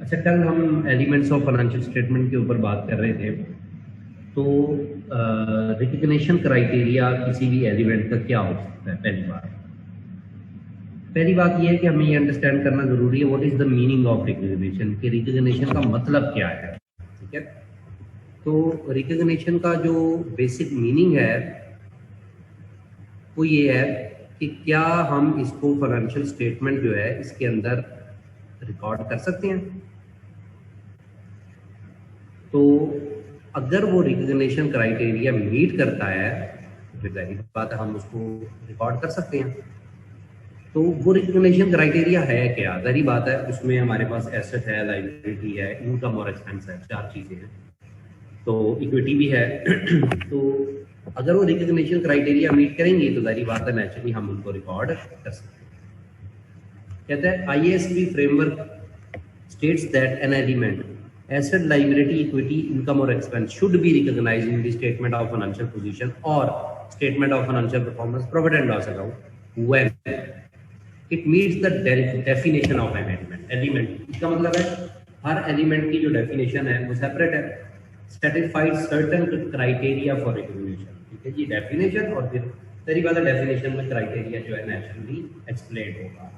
अच्छा, कल हम एलिमेंट्स ऑफ फाइनेंशियल स्टेटमेंट के ऊपर बात कर रहे थे। तो रिकग्निशन क्राइटेरिया किसी भी एलिमेंट का क्या हो सकता है? पहली बात यह है कि हमें ये अंडरस्टैंड करना जरूरी है what is the meaning of recognition, कि रिकग्निशन का मतलब क्या है। ठीक है, तो रिकग्निशन का जो बेसिक मीनिंग है वो ये है कि क्या हम इसको फाइनेंशियल स्टेटमेंट जो है इसके अंदर रिकॉर्ड कर सकते हैं। तो अगर वो रिकग्निशन क्राइटेरिया मीट करता है तो फिर जाहिर बात है हम उसको रिकॉर्ड कर सकते हैं। तो वो रिकग्निशन क्राइटेरिया है क्या? जाहिर बात है उसमें हमारे पास एसेट है, लायबिलिटी है, इनकम और एक्सपेंस है, चार चीजें हैं। तो इक्विटी भी है। तो अगर वो रिकग्निशन क्राइटेरिया मीट करेंगे तो जाहिर बात है नेचुरली हम उनको रिकॉर्ड कर सकते हैं। कहते हैं IASB framework states that an element asset, liability, equity, income or expense should be recognized in the statement of financial position or statement of financial performance, profit and loss account when it meets the definition of an element. इसका मतलब है हर element की जो definition है वो separate है, satisfied certain criteria for recognition। ठीक है जी, डेफिनेशन और फिर तेरी वाला डेफिनेशन में क्राइटेरिया जो है नेचुरली एक्सप्लेन होगा।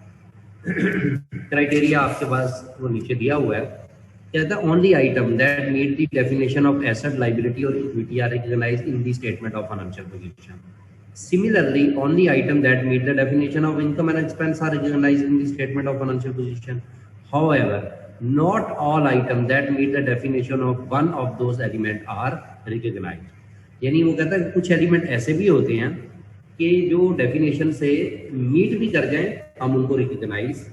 क्राइटेरिया आपके पास वो नीचे दिया हुआ है। कहता है only item that meet the definition of asset, liability or equity are recognized in the statement of financial position. Similarly, only item that meet the definition of income and expense are recognized in the statement of financial position. However, not all items that meet the definition of one of those elements are recognized. यानी वो कहता है कुछ element ऐसे भी होते हैं कि जो डेफिनेशन से मीट भी कर जाएं हम उनको रिकग्नाइज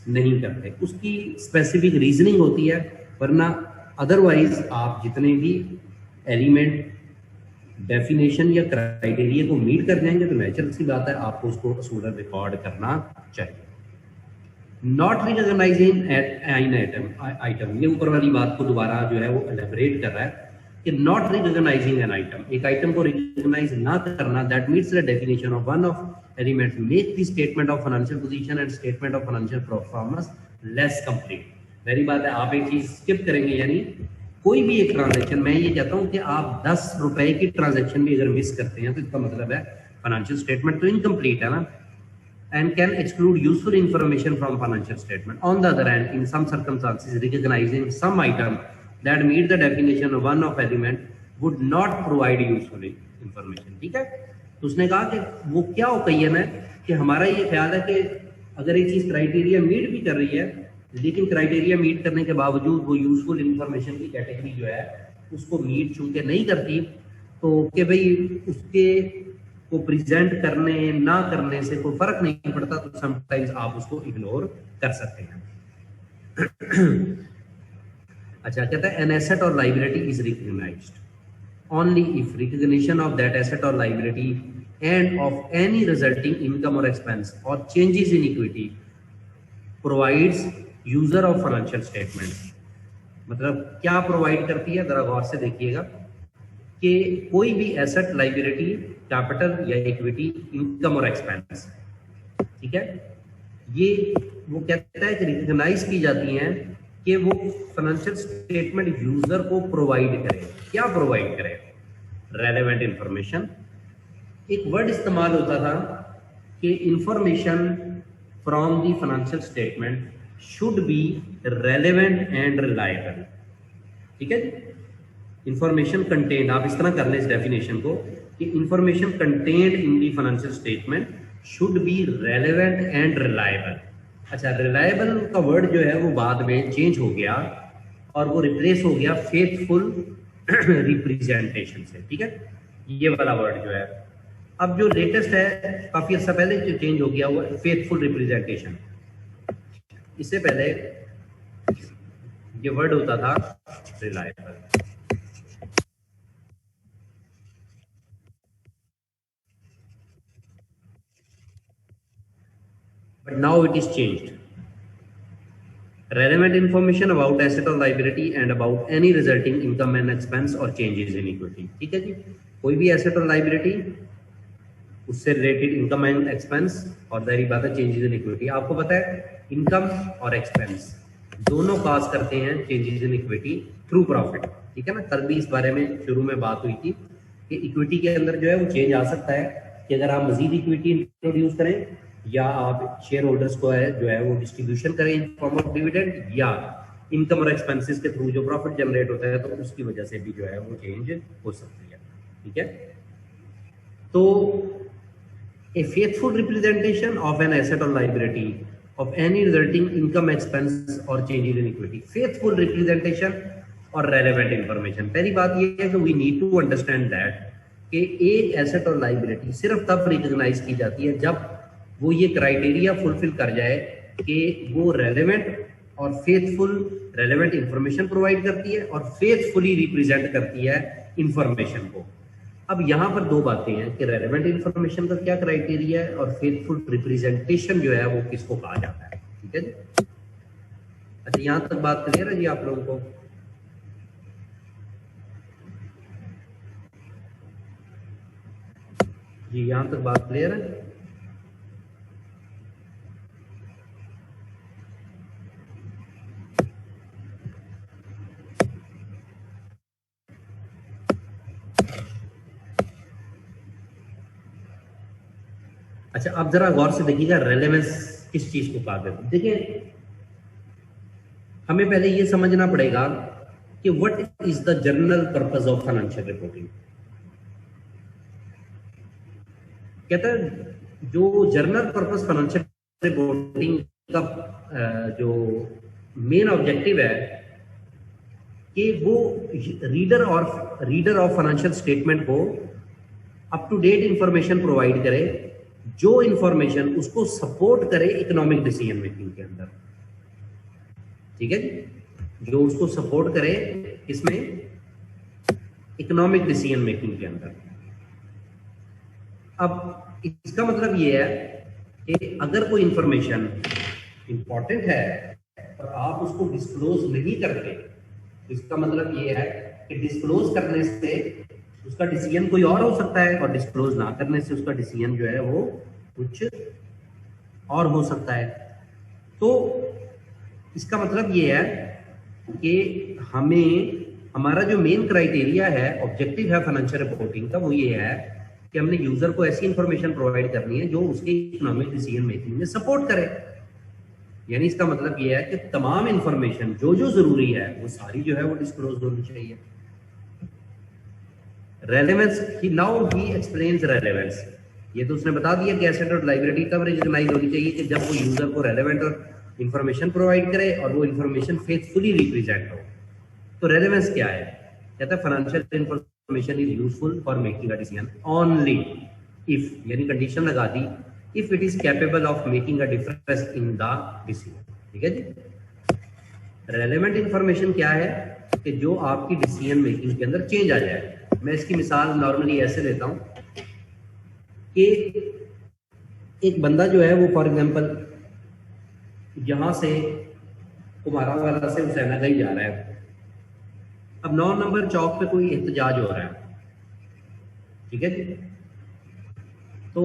नहीं करते। उसकी स्पेसिफिक रीजनिंग होती है, वरना अदरवाइज आप जितने भी एलिमेंट डेफिनेशन या क्राइटेरिया को मीट कर जाएंगे तो नेचुरल सी बात है आपको उसको असूलन रिकॉर्ड करना चाहिए। नॉट रिकॉग्नाइजिंग एन आइटम, ये ऊपर वाली बात को दोबारा जो है वो एलेबरेट कर रहा है कि नॉट रिकॉग्नाइजिंग एन आइटम, एक आइटम को रिकॉग्नाइज ना करना, that meets the definition of one of elements make the statement of financial position and statement of financial performance less complete. वही बात है, आप एक चीज स्किप करेंगे, यानी कोई भी एक ट्रांजेक्शन, मैं ये कहता हूँ कि आप 10 रुपए की ट्रांजेक्शन भी अगर मिस करते हैं तो इसका मतलब है फाइनेंशियल स्टेटमेंट तो इनकम्प्लीट है ना, and can exclude useful information from financial statement. On the other hand, in some circumstances, recognizing some item that meet the definition of one of element would not provide useful information. ठीक है, तो उसने कहा कि वो क्या opinion है कि हमारा ये ख्याल है कि अगर एक चीज क्राइटेरिया मीट भी कर रही है लेकिन क्राइटेरिया मीट करने के बावजूद वो यूजफुल इंफॉर्मेशन की कैटेगरी जो है उसको मीट चूंकि नहीं करती, तो कि भाई उसके को प्रेजेंट करने ना करने से कोई फर्क नहीं पड़ता, तो समटाइम्स आप उसको इग्नोर कर सकते हैं। अच्छा, कहता है एन एसेट और liability is recognised only if recognition of that asset or liability and of any resulting income or expense or changes in equity provides user of financial statement। मतलब क्या प्रोवाइड करती है, जरा गौर से देखिएगा कि कोई भी एसेट, लायबिलिटी, कैपिटल या इक्विटी, इनकम और एक्सपेंस, ठीक है, ये वो कहता है कि रिकॉग्नाइज की जाती हैं कि वो फाइनेंशियल स्टेटमेंट यूजर को प्रोवाइड करे। क्या प्रोवाइड करे? Relevant information. एक वर्ड इस्तेमाल होता था कि information from the financial statement should be relevant and reliable. ठीक है, इंफॉर्मेशन कंटेंट, आप इस तरह कर लें इस डेफिनेशन को कि information content in the financial statement should be relevant and reliable. अच्छा, रिलायबल का वर्ड जो है वो बाद में चेंज हो गया और वो रिप्लेस हो गया फेथफुल रिप्रेजेंटेशन से। ठीक है, ये वाला वर्ड जो है अब जो लेटेस्ट है, काफी अर्सा पहले जो चेंज हो गया हुआ फेथफुल रिप्रेजेंटेशन। इससे पहले ये वर्ड होता था reliable. But now it is changed. Relevant information about asset or liability and about any resulting income and expense or changes in equity। ठीक है जी, कोई भी एसेट और लाइबिलिटी, उससे रिलेटेड इनकम एंड एक्सपेंस और जाहिर बात है चेंजेस इन इक्विटी। आपको पता है इनकम और एक्सपेंस दोनों पास करते हैं changes in equity through profit, ठीक है ना। कल भी इस बारे में शुरू में बात हुई थी कि इक्विटी के अंदर जो है वो चेंज आ सकता है कि अगर आप मजीद इक्विटी इंट्रोड्यूस करें या आप शेयर होल्डर्स को है जो है वो डिस्ट्रीब्यूशन करें इन फॉर्म ऑफ डिविडेंड या इनकम और एक्सपेंसेस के थ्रू जो प्रॉफिट जनरेट होता है, तो उसकी वजह से भी जो है वो चेंज हो सकती है, ठीक है। तो a faithful representation of an asset or liability of any resulting income, expense or changes in equity. Faithful representation और relevant information. पहली बात ये है कि we need to understand that कि एक एसेट और लाइबिलिटी सिर्फ तब रिकॉग्नाइज की जाती है जब वो ये क्राइटेरिया फुलफिल कर जाए कि वो रेलेवेंट और फेथफुल रेलेवेंट इंफॉर्मेशन प्रोवाइड करती है और फेथफुली रिप्रेजेंट करती है इंफॉर्मेशन को। अब यहाँ पर दो बातें हैं कि रेलेवेंट इंफॉर्मेशन का क्या क्राइटेरिया है और फेथफुल रिप्रेजेंटेशन जो है वो किसको कहा जाता है, ठीक है जी। अच्छा, यहाँ तक बात क्लियर है जी आप लोगों को? जी यहाँ तक बात क्लियर है? अच्छा, अब जरा गौर से देखिएगा रेलेवेंस किस चीज को कहा जाता है। देखिए, हमें पहले ये समझना पड़ेगा कि what is the general purpose of financial reporting. कहता है जो जनरल पर्पस फाइनेंशियल रिपोर्टिंग का जो मेन ऑब्जेक्टिव है कि वो रीडर ऑफ फाइनेंशियल स्टेटमेंट को up to date information provide करे, जो इंफॉर्मेशन उसको सपोर्ट करे इकोनॉमिक डिसीजन मेकिंग के अंदर, ठीक है जी। जो उसको सपोर्ट करे इसमें इकोनॉमिक डिसीजन मेकिंग के अंदर। अब इसका मतलब ये है कि अगर कोई इंफॉर्मेशन इंपॉर्टेंट है और आप उसको डिस्क्लोज नहीं करते, तो इसका मतलब ये है कि डिस्क्लोज करने से उसका डिसीजन कोई और हो सकता है और डिस्क्लोज ना करने से उसका डिसीजन जो है वो कुछ और हो सकता है। तो इसका मतलब ये है कि हमारा जो मेन क्राइटेरिया है, ऑब्जेक्टिव है फाइनेंशियल रिपोर्टिंग का, वो ये है कि हमने यूजर को ऐसी इंफॉर्मेशन प्रोवाइड करनी है जो उसके इकोनॉमिक डिसीजन मेकिंग में सपोर्ट करे। यानी इसका मतलब ये है कि तमाम इंफॉर्मेशन जो जो जरूरी है वो सारी जो है वो डिस्क्लोज होनी चाहिए। Relevance, now he explains relevance. ये तो उसने बता दिया कि एसेट और लायबिलिटी तब रिकॉग्नाइज होनी चाहिए कि जब वो यूजर को रेलेवेंट और इंफॉर्मेशन प्रोवाइड करे और वो इंफॉर्मेशन फेथफुली रिप्रेजेंट हो। तो रेलेवेंस क्या है? कहता है financial information is useful for making a decision only if, यानी कंडीशन लगा दी, if it is capable of making a difference in the decision, ठीक है जी। रेलेवेंट इंफॉर्मेशन क्या है कि जो आपकी डिसीजन मेकिंग के अंदर चेंज आ जाए। मैं इसकी मिसाल नॉर्मली ऐसे देता हूं कि एक बंदा जो है वो फॉर एग्जांपल यहां से कुमारा वाला से हुसैनागंज जा रहा है। अब 9 नंबर चौक पे कोई एहतजाज हो रहा है, ठीक है जी। तो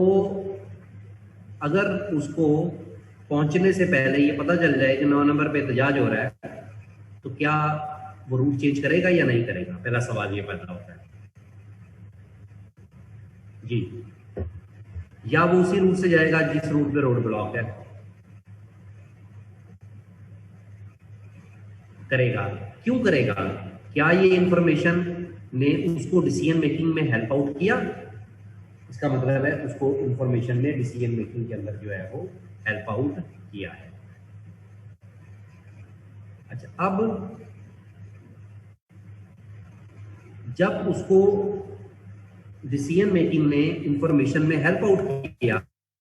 अगर उसको पहुंचने से पहले ये पता चल जाए कि 9 नंबर पे एहतजाज हो रहा है, तो क्या वो रूट चेंज करेगा या नहीं करेगा? पहला सवाल ये पैदा होता है जी। या वो उसी रूट से जाएगा जिस रूट पे रोड ब्लॉक है? करेगा। क्यों करेगा? क्या ये इंफॉर्मेशन ने उसको डिसीजन मेकिंग में हेल्प आउट किया? इसका मतलब है उसको इंफॉर्मेशन ने डिसीजन मेकिंग के अंदर जो है वो हेल्प आउट किया है। अच्छा, अब जब उसको डिसीजन मेकिंग ने इंफॉर्मेशन में हेल्प आउट किया,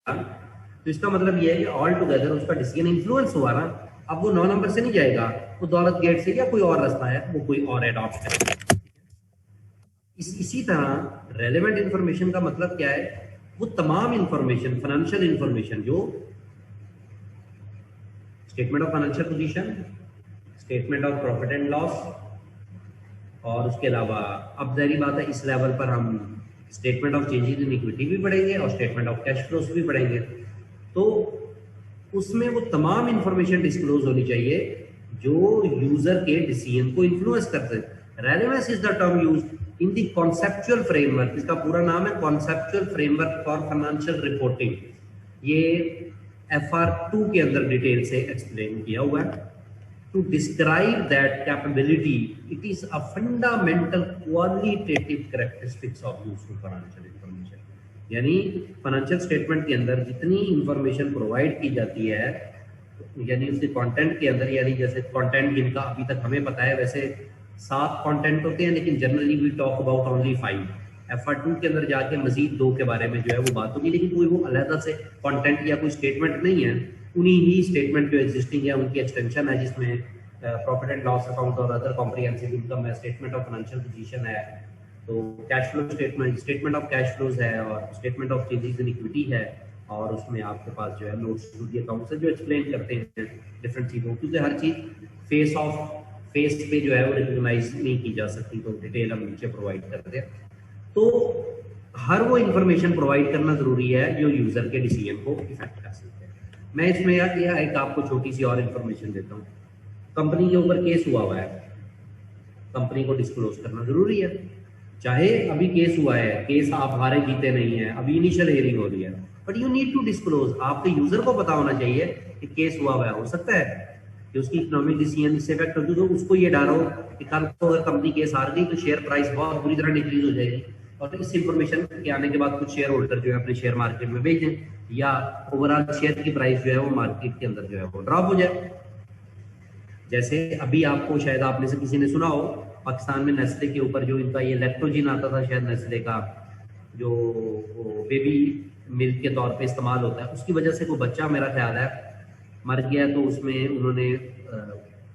तो इसका मतलब यह है कि ऑल टुगेदर उसका डिसीजन इन्फ्लुएंस हुआ ना। अब वो 9 नंबर से नहीं जाएगा, वो दौलत गेट से या कोई और रास्ता है वो कोई और एडॉप्ट करेगा। इसी तरह रेलेवेंट इंफॉर्मेशन का मतलब क्या है? वो तमाम इंफॉर्मेशन, फाइनेंशियल इंफॉर्मेशन, जो statement of financial position, statement of profit and loss, और उसके अलावा अब जारी बात है इस लेवल पर हम statement of changes in equity भी पढ़ेंगे और स्टेटमेंट ऑफ कैश फ्लोस भी पढ़ेंगे। तो उसमें वो तमाम इंफॉर्मेशन डिस्क्लोज होनी चाहिए जो यूजर के डिसीजन को इन्फ्लुएंस करते हैं। Relevance is the term use in the conceptual framework, इसका पूरा नाम है conceptual framework for financial reporting. ये FR2 के अंदर डिटेल से एक्सप्लेन किया हुआ है। To describe that capability it is a fundamental qualitative characteristics of useful financial information, यानी फाइनेंशियल स्टेटमेंट के अंदर जितनी इंफॉर्मेशन प्रोवाइड की जाती है, यानी उसके कंटेंट के अंदर, यानी जैसे कंटेंट जिनका अभी तक हमें पता है, वैसे 7 कंटेंट होते हैं, लेकिन generally we talk about only 5। FR2 के अंदर जाके मजीद 2 के बारे में जो है वो बात होगी, लेकिन कोई वो अलग से कंटेंट या कोई स्टेटमेंट नहीं है, उन्हीं ही स्टेटमेंट जो एग्जिस्टिंग है उनकी एक्सटेंशन है, जिसमें प्रॉफिट एंड लॉस अकाउंट और अदर कॉम्प्रिहेंसिव इनकम है, स्टेटमेंट ऑफ फाइनेंशियल पोजीशन है, तो cash flow statement, statement of cash flows है, और statement of changes in equity है, और उसमें आपके पास जो है नोट्स टू द अकाउंट से जो एक्सप्लेन करते हैं डिफरेंट चीज़ों, क्योंकि हर चीज़ फेस पे जो है वो रिकॉग्नाइज नहीं की जा सकती, तो डिटेल हम नीचे प्रोवाइड करते हैं। तो हर वो इंफॉर्मेशन प्रोवाइड करना जरूरी है जो यूजर के डिसीजन को इफेक्ट कर सकते हैं। मैं इसमें यह एक आपको छोटी सी और इंफॉर्मेशन देता हूँ। कंपनी के ऊपर केस हुआ हुआ है, कंपनी को डिस्क्लोज करना जरूरी है, चाहे अभी केस हुआ है, केस आप हारे जीते नहीं है, अभी इनिशियल हियरिंग हो रही है, but you need to disclose. आपके यूजर को पता होना चाहिए कि केस हुआ हुआ है, हो सकता है कि उसकी इकोनॉमिक डिसीजन इससे इफेक्ट होगी, तो उसको ये डर हो कि कल को अगर कंपनी केस हार गई तो शेयर प्राइस बहुत बुरी तरह डिक्रीज हो जाएगी, और इस इंफॉर्मेशन के आने के बाद कुछ शेयर होल्डर जो है अपने शेयर मार्केट में बेच दें, या ओवरऑल शेयर की प्राइस जो है वो मार्केट के अंदर जो है वो ड्रॉप हो जाए। जैसे अभी आपको शायद आपने से किसी ने सुना हो, पाकिस्तान में नेस्ले के ऊपर जो इनका ये लैक्टोजिन आता था, शायद नेस्ले का जो बेबी मिल्क के तौर पे इस्तेमाल होता है, उसकी वजह से कोई बच्चा मेरा ख्याल है मर गया, तो उसमें उन्होंने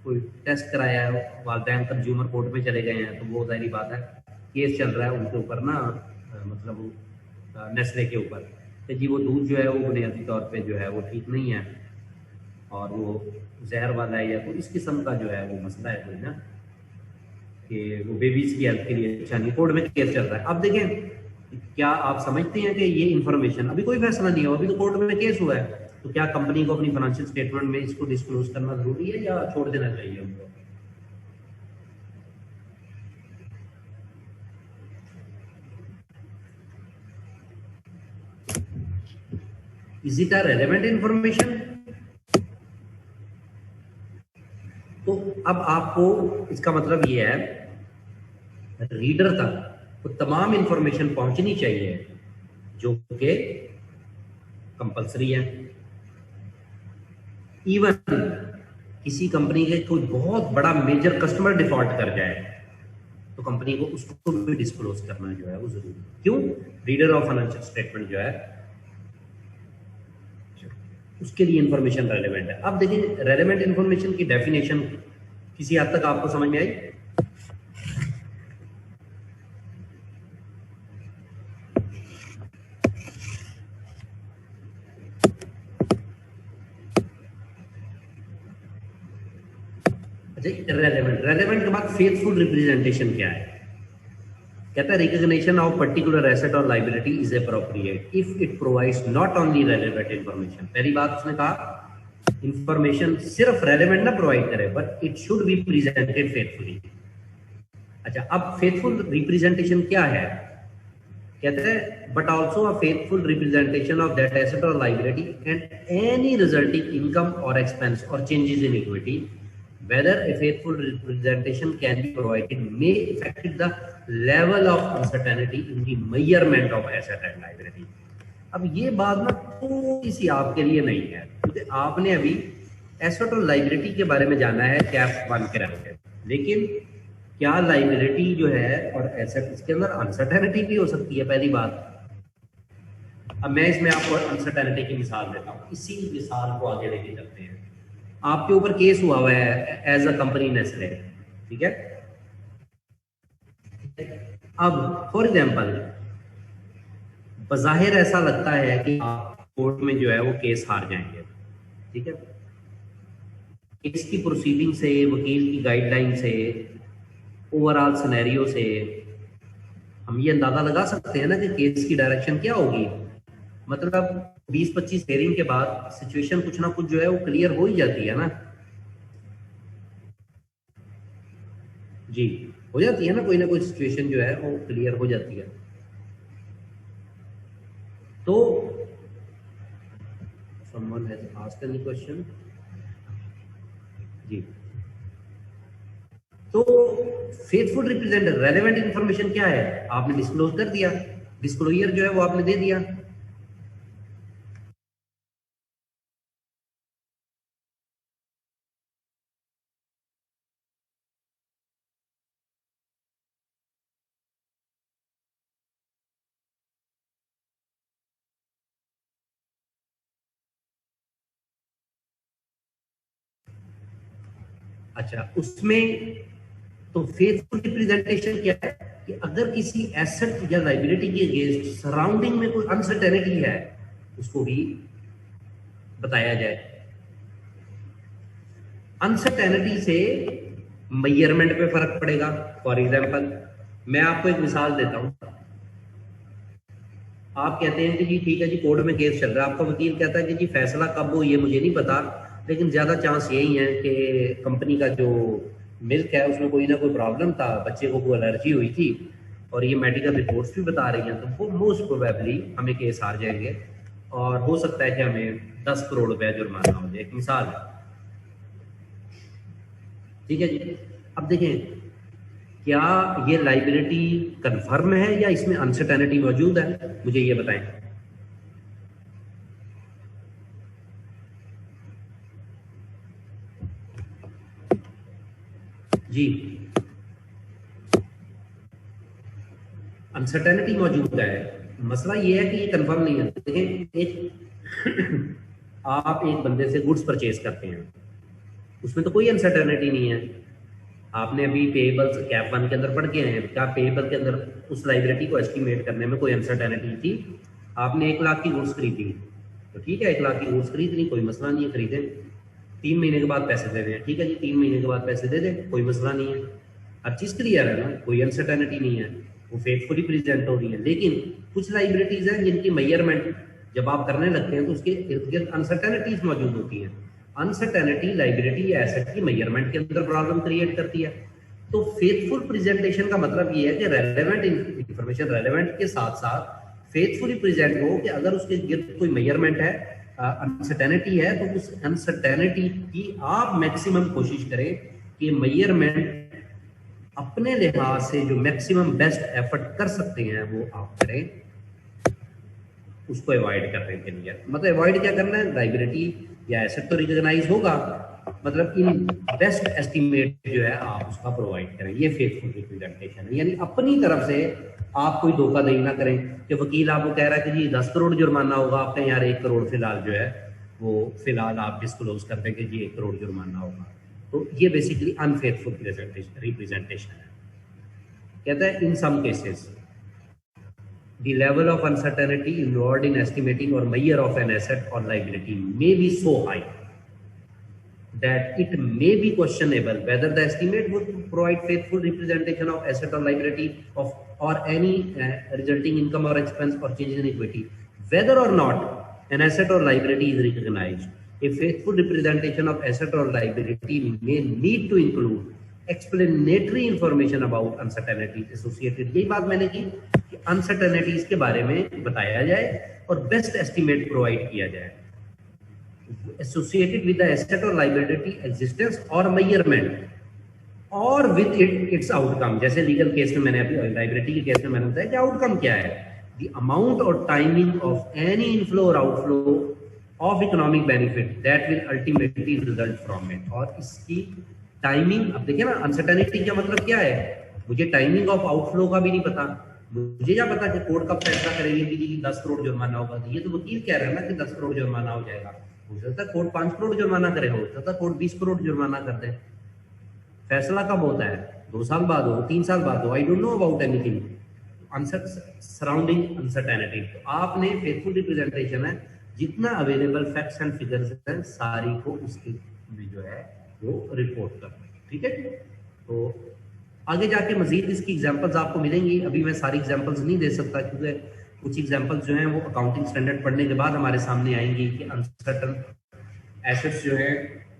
कोई टेस्ट कराया है, वालदैन कंज्यूमर कोर्ट में चले गए हैं, तो वो जाहिर बात है केस चल रहा है उनके ऊपर ना, मतलब नेस्ले के ऊपर कि जी वो दूध जो है वो बुनियादी तौर पे जो है वो ठीक नहीं है, और वो जहर वाला है, या कोई इस किस्म का जो है वो मसला है कोई ना, कि वो बेबीज की हेल्थ के लिए अच्छा नहीं, कोर्ट में केस चल रहा है। अब देखें, क्या आप समझते हैं कि ये इंफॉर्मेशन, अभी कोई फैसला नहीं हुआ, अभी तो कोर्ट में केस हुआ है, तो क्या कंपनी को अपनी फाइनेंशियल स्टेटमेंट में इसको डिस्क्लोज करना जरूरी है या छोड़ देना चाहिए उनको? Is it a relevant information? तो अब आपको इसका मतलब ये है, रीडर तक वो तमाम इंफॉर्मेशन पहुंचनी चाहिए जो कि कंपलसरी है। इवन किसी कंपनी के कोई बहुत बड़ा मेजर कस्टमर डिफॉल्ट कर जाए तो कंपनी को उसको भी डिस्क्लोज करना जो है वो जरूरी है। क्यों? रीडर ऑफ फाइनेंशियल स्टेटमेंट जो है उसके लिए इंफॉर्मेशन रेलेवेंट है। अब देखिए, रेलेवेंट इंफॉर्मेशन की डेफिनेशन किसी हद तक आपको समझ में आई? रेलेवेंट के बाद फेथफुल रिप्रेजेंटेशन क्या है? कहता है रिकॉग्निशन ऑफ पर्टिकुलर एसेट और liability is appropriate if it provides not only relevant information. पहली बात उसने कहा इंफॉर्मेशन सिर्फ रेलेवेंट ना प्रोवाइड करे, but it should be presented faithfully. अच्छा, अब फेथफुल रिप्रेजेंटेशन क्या है? कहते हैं but also a faithful representation of that asset और liability and any resulting income और एक्सपेंस और changes in equity, whether a faithful representation can be provided may affect the level of uncertainty in the measurement of asset and liability। अब ये बात ना थोड़ी सी आपके लिए नहीं है, क्योंकि आपने अभी एसेट और लायबिलिटी के बारे में जाना है कैप 1 के रंग, लेकिन क्या लायबिलिटी जो है और एसेट, इसके अंदर अनसर्टेनिटी भी हो सकती है, पहली बात। अब मैं इसमें आपको अनसर्टेनिटी की मिसाल देता हूँ, इसी मिसाल को आगे लेके चलते हैं। आपके ऊपर केस हुआ हुआ है एज अ कंपनी नेस्ले, ठीक है? अब फॉर एग्जांपल बज़ाहिर ऐसा लगता है कि आप कोर्ट में जो है वो केस हार जाएंगे, ठीक है? केस की प्रोसीडिंग से, वकील की गाइडलाइन से, ओवरऑल सिनेरियो से हम ये अंदाजा लगा सकते हैं ना कि केस की डायरेक्शन क्या होगी। मतलब 20-25 हियरिंग के बाद सिचुएशन कुछ ना कुछ जो है वो क्लियर हो ही जाती है ना। जी, हो जाती है ना कोई सिचुएशन जो है वो क्लियर हो जाती है। तो someone has asked any question? जी, तो फेथफुल रिप्रेजेंटर रेलेवेंट इंफॉर्मेशन क्या है, आपने डिस्क्लोज कर दिया, डिस्क्लोजर जो है वो आपने दे दिया। अच्छा, उसमें तो फेथफुल रिप्रेजेंटेशन क्या है कि अगर किसी एसेट या लाइबिलिटी के अगेंस्ट सराउंडिंग में कोई अनसर्टेनिटी है उसको भी बताया जाए। अनसर्टेनिटी से मेजरमेंट पे फर्क पड़ेगा। फॉर एग्जांपल मैं आपको एक मिसाल देता हूं, आप कहते हैं कि जी ठीक है जी कोर्ट में केस चल रहा है, आपका वकील कहता है कि जी फैसला कब हो ये मुझे नहीं पता, लेकिन ज़्यादा चांस यही है कि कंपनी का जो मिल्क है उसमें कोई ना कोई प्रॉब्लम था, बच्चे को कोई एलर्जी हुई थी और ये मेडिकल रिपोर्ट्स भी बता रही हैं, तो वो मोस्ट प्रोबेबली हमें केस हार जाएंगे और हो सकता है कि हमें 10 करोड़ रुपया जुर्माना हो जाए। एक मिसाल है, ठीक है जी। अब देखें क्या ये लाइबिलिटी कन्फर्म है या इसमें अनसर्टेनिटी मौजूद है, मुझे ये बताएं। जी, अनसर्टेनिटी मौजूद है। मसला ये है कि ये कंफर्म नहीं है। देखें एक आप एक बंदे से गुड्स परचेज करते हैं, उसमें तो कोई अनसर्टेनिटी नहीं है। आपने अभी पेएबल्स कैप 1 के अंदर पढ़ के हैं, क्या पेएबल के अंदर उस लाइबिलिटी को एस्टिमेट करने में कोई अनसर्टेनिटी थी? आपने 1 लाख की गुड्स खरीदी, तो ठीक है 1 लाख की गुड्स खरीद ली, कोई मसला नहीं है, खरीदें। 3 महीने के बाद पैसे दे दें, ठीक है जी 3 महीने के बाद पैसे दे दें, कोई मसला नहीं है। हर चीज़ क्लियर है ना, कोई अनसर्टेनिटी नहीं है, वो फेथफुली प्रेजेंट हो रही है। लेकिन कुछ लाइबिलिटीज हैं जिनकी मेजरमेंट जब आप करने लगते हैं तो उसके इर्द गिर्द अनसर्टेनिटीज मौजूद होती हैं। अनसर्टेनिटी लाइबिलिटी या एसेट की मेजरमेंट के अंदर प्रॉब्लम क्रिएट करती है। तो फेथफुल प्रेजेंटेशन का मतलब ये है कि रेलेवेंट इंफॉर्मेशन रेलेवेंट के साथ साथ फेथफुली प्रेजेंट हो, कि अगर उसके गिर्द कोई मेजरमेंट है, अनसर्टेनिटी है, तो उस अनसर्टेनिटी की आप मैक्सिमम कोशिश करें कि मेजरमेंट अपने लिहाज से जो मैक्सिमम बेस्ट एफर्ट कर सकते हैं वो आप करें, उसको अवॉइड करने के लिए। मतलब अवॉइड क्या करना है, लाइबिलिटी या एसेट तो रिकॉग्नाइज होगा, मतलब इन बेस्ट एस्टीमेट जो है आप उसका प्रोवाइड करें। ये फेथफुल रिप्रेजेंटेशन है, यानी अपनी तरफ से आप कोई धोखाधड़ी ना करें कि वकील आपको कह रहा है कि जी 10 करोड़ जुर्माना होगा, आप कहें यार 1 करोड़ फिलहाल जो है वो फिलहाल आप डिस्क्लोज कर दें कि जी 1 करोड़ जुर्माना होगा। तो ये बेसिकली अनफेथफुल रिप्रेजेंटेशन है। कहता है in some cases the level of uncertainty involved in estimating or measure of an asset or liability may be so high that it may be questionable whether the estimate would provide faithful representation of asset or liability of or any resulting income or expense or changes in equity, whether or not an asset or liability is recognized. A faithful representation of asset or liability may need to include explanatory information about uncertainties associated। यही बात मैंने की कि uncertainties के बारे में बताया जाए और बेस्ट एस्टिमेट प्रोवाइड किया जाए एसोसिएटेड विद द एसेट और लायबिलिटी एग्जिस्टेंस और मेजरमेंट और विद इट्स आउटकम। जैसे लीगल केस में मैंने अभी लायबिलिटी के केस में मैंने बताया कि आउटकम क्या है, द अमाउंट और टाइमिंग ऑफ एनी इनफ्लो और outflow of economic benefit that will ultimately result from it. और इसकी टाइमिंग, अब देखिए ना अनसर्टेनिटी का मतलब क्या है, मुझे टाइमिंग ऑफ आउटफ्लो का भी नहीं पता, मुझे क्या पता कि कोर्ट कब फैसला करेगी कि 10 करोड़ जुर्माना होगा। ये तो वकील कह रहा है ना कि 10 करोड़ जुर्माना हो जाएगा, हो सकता है कोर्ट 5 करोड़ जुर्माना करे, हो सकता है कोर्ट 20 करोड़ जुर्माना कर दे। फैसला कब होता है, 2 साल बाद हो, 3 साल बाद हो, I don't know about anything surrounding uncertainty. तो आपने फेथफुल रिप्रेजेंटेशन है, जितना अवेलेबल फैक्ट्स एंड फिगर्स हैं सारी को उसके जो है वो रिपोर्ट करना, ठीक है। तो आगे जाके मजीद इसकी एग्जांपल्स आपको मिलेंगी, अभी मैं सारी एग्जांपल्स नहीं दे सकता क्योंकि कुछ एग्जांपल्स जो हैं वो अकाउंटिंग स्टैंडर्ड पढ़ने के बाद हमारे सामने आएंगी कि अनसर्टन एसेट्स जो है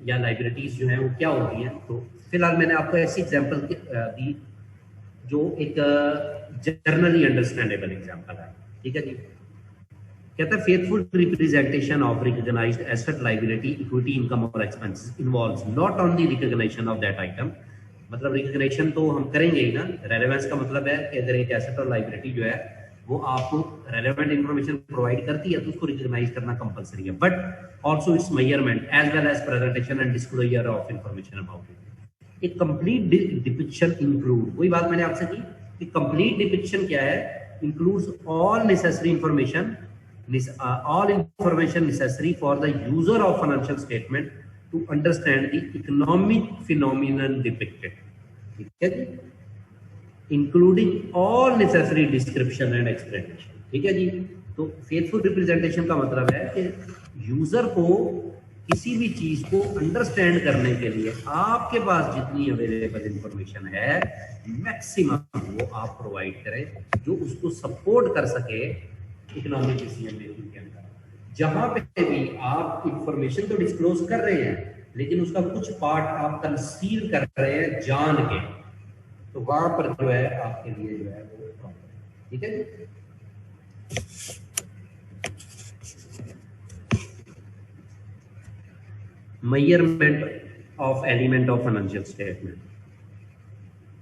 या लायबिलिटीज जो हैं वो क्या होती हैं। तो फिलहाल मैंने आपको ऐसी एग्जांपल दी जो एक जनरली अंडरस्टैंडेबल एग्जांपल है, ठीक है जी। कहता है faithful representation of recognised asset, liability, equity, income और expenses involves not only recognition of that item, मतलब रिकॉग्निशन तो हम करेंगे ही ना, रेलेवेंस का मतलब है कि अगर एक एसेट और लायबिलिटी जो है वो आपको रेलेवेंट इंफॉर्मेशन प्रोवाइड करती है तो उसको रिकॉग्नाइज करना कंपलसरी है, but also its measurement as well as presentation and disclosure of information about it. एक कंप्लीट डिपिक्शन इंक्लूड, वही बात मैंने आपसे की कि कंप्लीट डिपिक्शन क्या है, includes all necessary information, all information necessary for the user of financial statement to understand the economic phenomenon depicted, ठीक है जी, including all necessary description and explanation, ठीक है जी। तो फेथफुल रिप्रेजेंटेशन का मतलब है कि यूजर को किसी भी चीज को अंडरस्टैंड करने के लिए आपके पास जितनी अवेलेबल इंफॉर्मेशन है मैक्सिमम वो आप प्रोवाइड करें जो उसको सपोर्ट कर सके इकोनॉमिक डिसीजन मेकिंग के अंदर। जहां पे भी आप इंफॉर्मेशन तो डिस्क्लोज कर रहे हैं लेकिन उसका कुछ पार्ट आप कंसील कर रहे हैं जान के, तो वहां पर जो है आपके लिए जो है वो प्रॉब्लम है, ठीक है जी। Measurement of element of financial statement,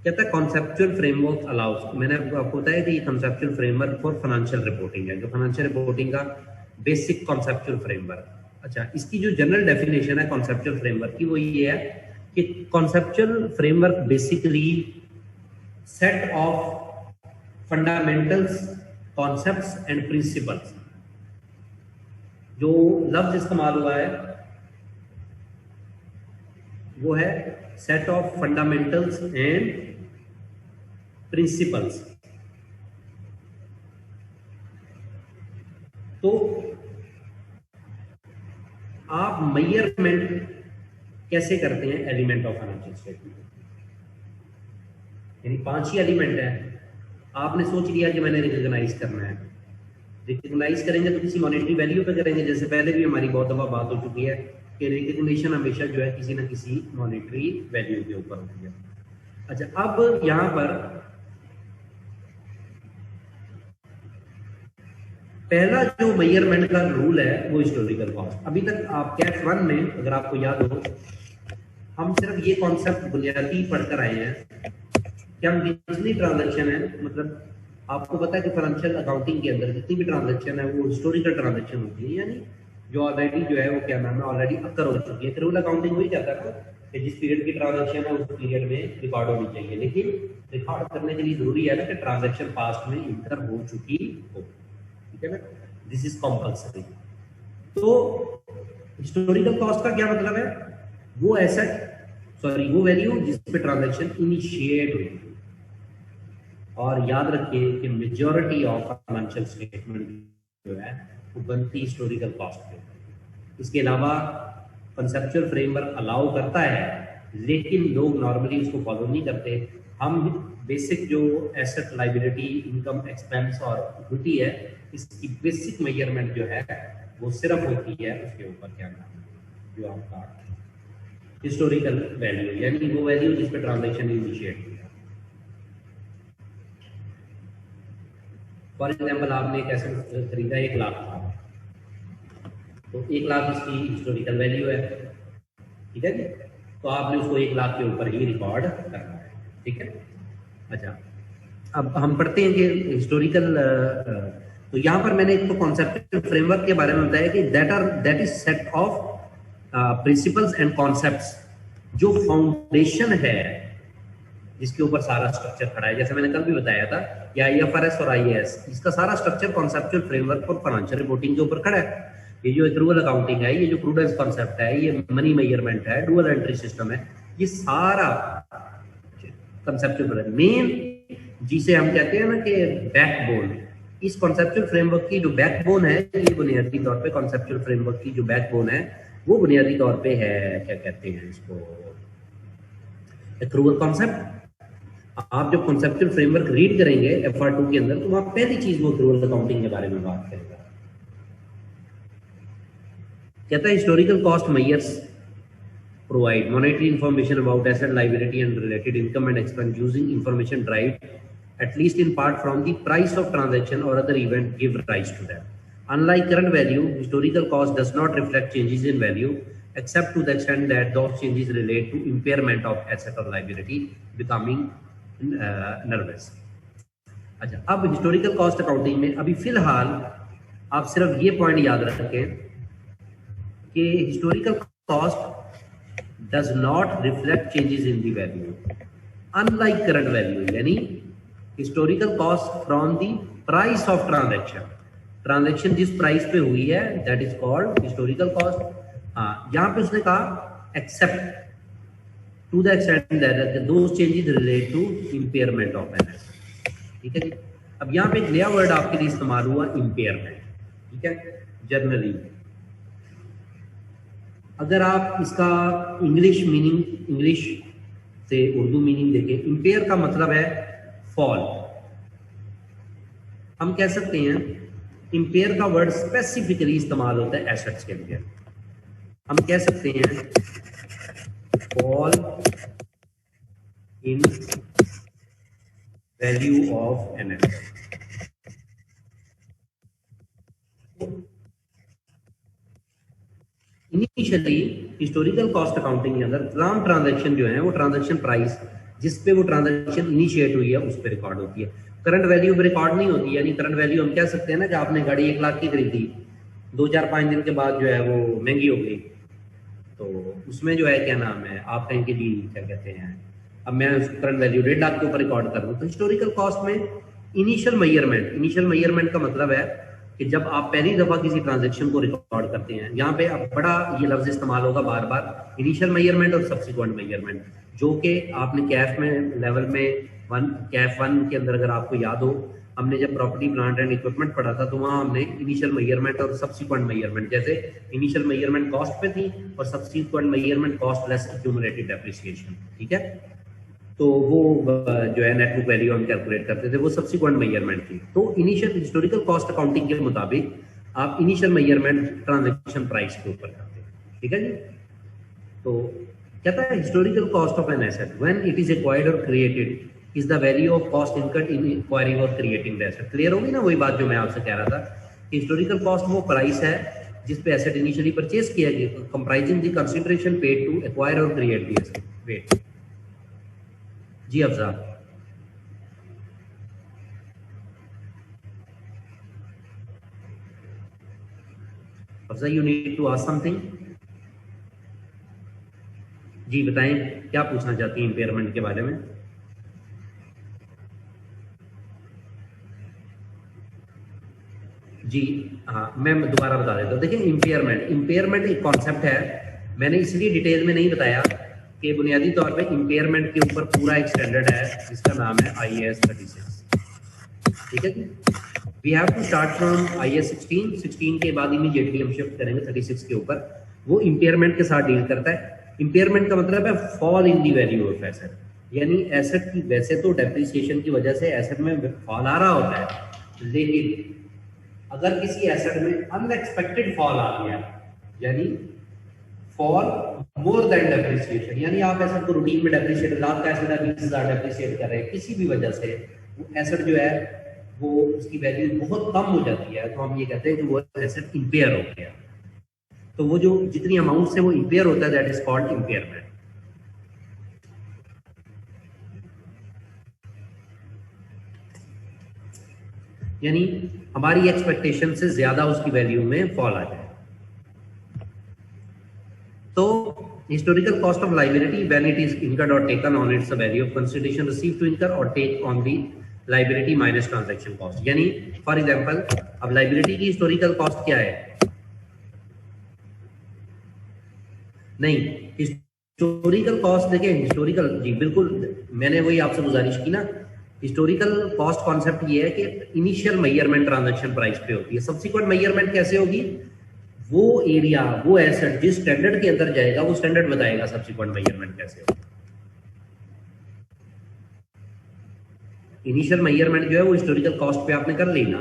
कहता है कॉन्सेप्चुअल फ्रेमवर्क अलाउस, मैंने आपको बताया कि ये conceptual framework for financial reporting है, जो फाइनेंशियल रिपोर्टिंग का बेसिक कॉन्सेप्चुअल फ्रेमवर्क। अच्छा, इसकी जो जनरल डेफिनेशन है कॉन्सेप्चुअल फ्रेमवर्क की वो ये है कि conceptual framework basically set of fundamentals, concepts and principles. जो लफ्ज इस्तेमाल हुआ है वो है set of fundamentals and principles. तो आप मेजरमेंट कैसे करते हैं एलिमेंट ऑफ फाइनेंशियल स्टेटमेंट, यानी 5 ही एलिमेंट है, आपने सोच लिया कि मैंने रिकॉग्नाइज करना है। रिकॉग्नाइज करेंगे तो किसी मॉनेटरी वैल्यू पे करेंगे, जैसे पहले भी हमारी बहुत दफा बात हो चुकी है कि रिकॉग्निशन हमेशा जो है किसी ना किसी मॉनेटरी वैल्यू के ऊपर होती है। अच्छा, अब यहां पर पहला जो मेजरमेंट का रूल है वो हिस्टोरिकल कॉस्ट। अभी तक आप कैट 1 में अगर आपको याद हो हम सिर्फ ये कॉन्सेप्ट बुनियादी पढ़कर आए हैं कि हम जितनी ट्रांजैक्शन है, मतलब आपको पता है कि फाइनेंशियल अकाउंटिंग के अंदर जितनी भी ट्रांजैक्शन है वो हिस्टोरिकल ट्रांजैक्शन होती है, यानी जो ऑलरेडी जो है वो क्या नाम है ऑलरेडी अक्कर हो चुकी है। रूल अकाउंटिंग वही कहता है कि जिस पीरियड की ट्रांजैक्शन है उस पीरियड में रिकॉर्ड होनी चाहिए, लेकिन रिकॉर्ड करने के लिए जरूरी है ना कि ट्रांजैक्शन पास्ट में इंटर हो चुकी हो, ठीक है ना, दिस इज कंपल्सरी। तो हिस्टोरिकल कॉस्ट का क्या मतलब है, वो एसेट वो वैल्यू जिस पे ट्रांजैक्शन इनिशिएट हुई। और याद रखिए कि मेजॉरिटी ऑफ फाइनेंशियल स्टेटमेंट जो है वो बनती हिस्टोरिकल कॉस्ट पे। इसके अलावा कंसेप्चुअल फ्रेमवर्क अलाउ करता है लेकिन लोग नॉर्मली उसको फॉलो नहीं करते। हम बेसिक जो एसेट, लायबिलिटी, इनकम, एक्सपेंस और इक्विटी है इसकी बेसिक मेजरमेंट जो है वो सिर्फ होती है उसके ऊपर क्या नाम है जो आपका हिस्टोरिकल वैल्यू, यानी वो वैल्यू जिस पे ट्रांजैक्शन इनिशिएट हुई है। फॉर एग्जाम्पल आपने एक एसेट खरीदा 1 लाख का, तो 1 लाख इसकी हिस्टोरिकल वैल्यू है, ठीक है जी, तो आपने उसको 1 लाख के ऊपर ही रिकॉर्ड करना है, ठीक है। अच्छा, अब हम पढ़ते हैं कि हिस्टोरिकल, तो यहाँ पर मैंने एक तो कॉन्सेप्चुअल फ्रेमवर्क के बारे में बताया कि that is set of principles and concepts, जो फाउंडेशन है जिसके ऊपर सारा स्ट्रक्चर खड़ा है। जैसे मैंने कल भी बताया था कि IFRS और IAS इसका सारा स्ट्रक्चर कॉन्सेप्चुअल फ्रेमवर्क और फाइनेंशियल रिपोर्टिंग के ऊपर खड़ा है। ये जो एक्रूअल अकाउंटिंग है, ये जो प्रूडेंस कॉन्सेप्ट है, ये मनी मेजरमेंट है, डुअल एंट्री सिस्टम है, ये सारा कॉन्सेप्चुअल मेन जिसे हम कहते हैं ना कि बैकबोन, इस कॉन्सेप्चुअल फ्रेमवर्क की जो बैकबोन है, ये बुनियादी तौर पे कॉन्सेप्चुअल फ्रेमवर्क की जो बैकबोन है वो बुनियादी तौर पे है, क्या कहते हैं इसको, एक्रूअल कॉन्सेप्ट। आप जब कॉन्सेप्चुअल फ्रेमवर्क रीड करेंगे FR2 के अंदर तो वहां पहली चीज वो एक्रूअल अकाउंटिंग के बारे में बात करेगा। कहता है historical cost measures provide monetary information about asset, liability, and related income and expense using information derived at least in part from the price of transaction or other event give rise to them. Unlike current value, historical cost does not reflect changes in value except to the extent that those changes relate to impairment of asset or liability becoming nervous. अच्छा, अब historical cost accounting में अभी फिलहाल आप सिर्फ ये point याद रखें कि historical cost does not reflect changes in the value unlike current value, यानी historical cost from the price of transaction जिस प्राइस पे हुई है that is called historical cost. हाँ, यहाँ पे उसने कहा except to the extent that those changes relate to impairment of an asset. ठीक है जी। अब यहाँ पे एक नया वर्ड आपके लिए इस्तेमाल हुआ इंपेयरमेंट। ठीक है, जनरली अगर आप इसका इंग्लिश से उर्दू मीनिंग देखें, इंपेयर का मतलब है फॉल। हम कह सकते हैं इंपेयर का वर्ड स्पेसिफिकली इस्तेमाल होता है एसेट्स के लिए। हम कह सकते हैं fall in value of an asset. Initially historical cost accounting के अंदर तमाम ट्रांजैक्शन जो है वो ट्रांजैक्शन प्राइस जिस पे वो ट्रांजैक्शन इनिशिएट हुई है उस पर रिकॉर्ड होती है, करंट वैल्यू पे रिकॉर्ड नहीं होती। यानी करंट वैल्यू हम कह सकते हैं ना कि आपने गाड़ी 1 लाख की खरीदी, 2-4-5 दिन के बाद जो है वो महंगी हो गई, तो उसमें जो है क्या नाम है आप कहेंगे जी क्या कहते हैं अब मैं करंट वैल्यू 1.5 लाख के ऊपर रिकॉर्ड कर दूं। तो हिस्टोरिकल कॉस्ट में इनिशियल मेजरमेंट का मतलब है कि जब आप पहली दफा किसी ट्रांजैक्शन को रिकॉर्ड करते हैं, यहाँ पे अब बड़ा ये लफ्ज इस्तेमाल होगा बार बार, इनिशियल मेजरमेंट और सब्सिक्वेंट मेजरमेंट, जो कि आपने कैफ में लेवल में कैफ 1 के अंदर अगर आपको याद हो, हमने जब प्रॉपर्टी प्लांट एंड इक्विपमेंट पढ़ा था तो वहाँ हमने इनिशियल मेजरमेंट और सब्सिक्वेंट मेजरमेंट, जैसे इनिशियल मेजरमेंट कॉस्ट पे थी और subsequent measurement cost less accumulated depreciation. ठीक है, तो वो जो है नेट बुक वैल्यू हम कैलकुलेट करते थे, वो सब्सिक्वेंट मेजरमेंट थी। तो इनिशियल हिस्टोरिकल कॉस्ट अकाउंटिंग के मुताबिक आप इनिशियल मेजरमेंट ट्रांजैक्शन प्राइस के ऊपर करते हैं। ठीक है जी। तो कहता है historical cost of an asset when it is acquired और created is the value of cost incurred in acquiring और क्रिएटिंग द एसेट। क्लियर होगी ना वही बात जो मैं आपसे कह रहा था कि हिस्टोरिकल कॉस्ट वो प्राइस है जिस पे एसेट इनिशियली परचेज किया गया, comprising the consideration paid to acquire और create the asset. Wait ji Afza, Afza you need to ask something. जी बताएं क्या पूछना चाहती हैं इंपेयरमेंट के बारे में। जी हाँ, मैं दोबारा बता देता हूँ। देखिए इंपेयरमेंट एक कॉन्सेप्ट है, मैंने इसलिए डिटेल में नहीं बताया कि बुनियादी तौर पे इंपेयरमेंट के ऊपर पूरा एक स्टैंडर्ड है जिसका नाम है IAS 36। ठीक है जी। We have to start from IAS 16 के बाद इमीडिएटली हम शिफ्ट करेंगे 36 के ऊपर। वो इंपेयरमेंट के साथ डील करता है। इंपेयरमेंट का मतलब है fall in the value of asset, यानी एसेट की वैसे तो डेप्रिसिएशन की वजह से एसेट में फॉल आ रहा होता है, लेकिन अगर किसी एसेट में अनएक्सपेक्टेड फॉल आ गया, यानी फॉल मोर देन डेप्रिसिएशन, यानी आप एसेट को रूटीन में डेप्रिशिएट, लाख का एसेट है 20,000 डेप्रिशिएट कर रहे हैं, किसी भी वजह से वो एसेट जो है वो उसकी वैल्यू बहुत कम हो जाती है, तो हम ये कहते हैं कि वो एसेट इंपेयर हो गया। तो वो जो जितनी अमाउंट से वो इंपेयर होता है दैट इज कॉल्ड इंपेयरमेंट। यानी हमारी एक्सपेक्टेशन से ज्यादा उसकी वैल्यू में फॉल आ जाए। तो historical cost of liability when it is incurred or taken on its value of consideration received to incur or take on the liability minus transaction cost। यानी for example अब liability की historical cost क्या है? नहीं, historical cost देखिए, historical जी बिल्कुल मैंने वही आपसे गुजारिश की ना, हिस्टोरिकल कॉस्ट कॉन्सेप्ट ये है कि इनिशियल मेजरमेंट ट्रांजैक्शन प्राइस पे होती है, सब्सिक्वेंट मेजरमेंट कैसे होगी? वो एरिया वो एसेट जिस स्टैंडर्ड के अंदर जाएगा वो स्टैंडर्ड बताएगा सब्सिक्वेंट मेजरमेंट कैसे होगा। इनिशियल मेजरमेंट जो है वो हिस्टोरिकल कॉस्ट पे आपने कर ली ना,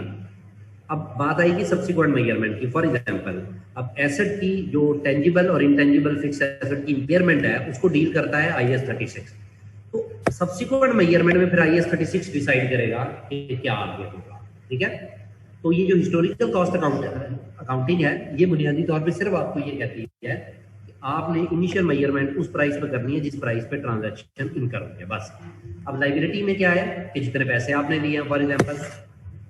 अब बात आएगी सब्सिक्वेंट मेजरमेंट की। फॉर एग्जांपल, अब एसेट की जो टेंजिबल और इनटेंजिबल फिक्स एसेट की इंपेयरमेंट है उसको डील करता है IAS 36। तो सब्सिक्वेंट मेजरमेंट में फिर IAS 36 डिसाइड करेगा कि क्या आगे होगा, ठीक है। तो ये जो हिस्टोरिकल कॉस्ट अकाउंटिंग है ये बुनियादी तौर पे सिर्फ आपको ये कहती है कि आपने इनिशियल मेजरमेंट उस प्राइस पे करनी है जिस प्राइस पे ट्रांजैक्शन इनकर होंगे, बस। अब लाइबिलिटी में क्या है कि जितने पैसे आपने लिए हैं, फॉर एग्जांपल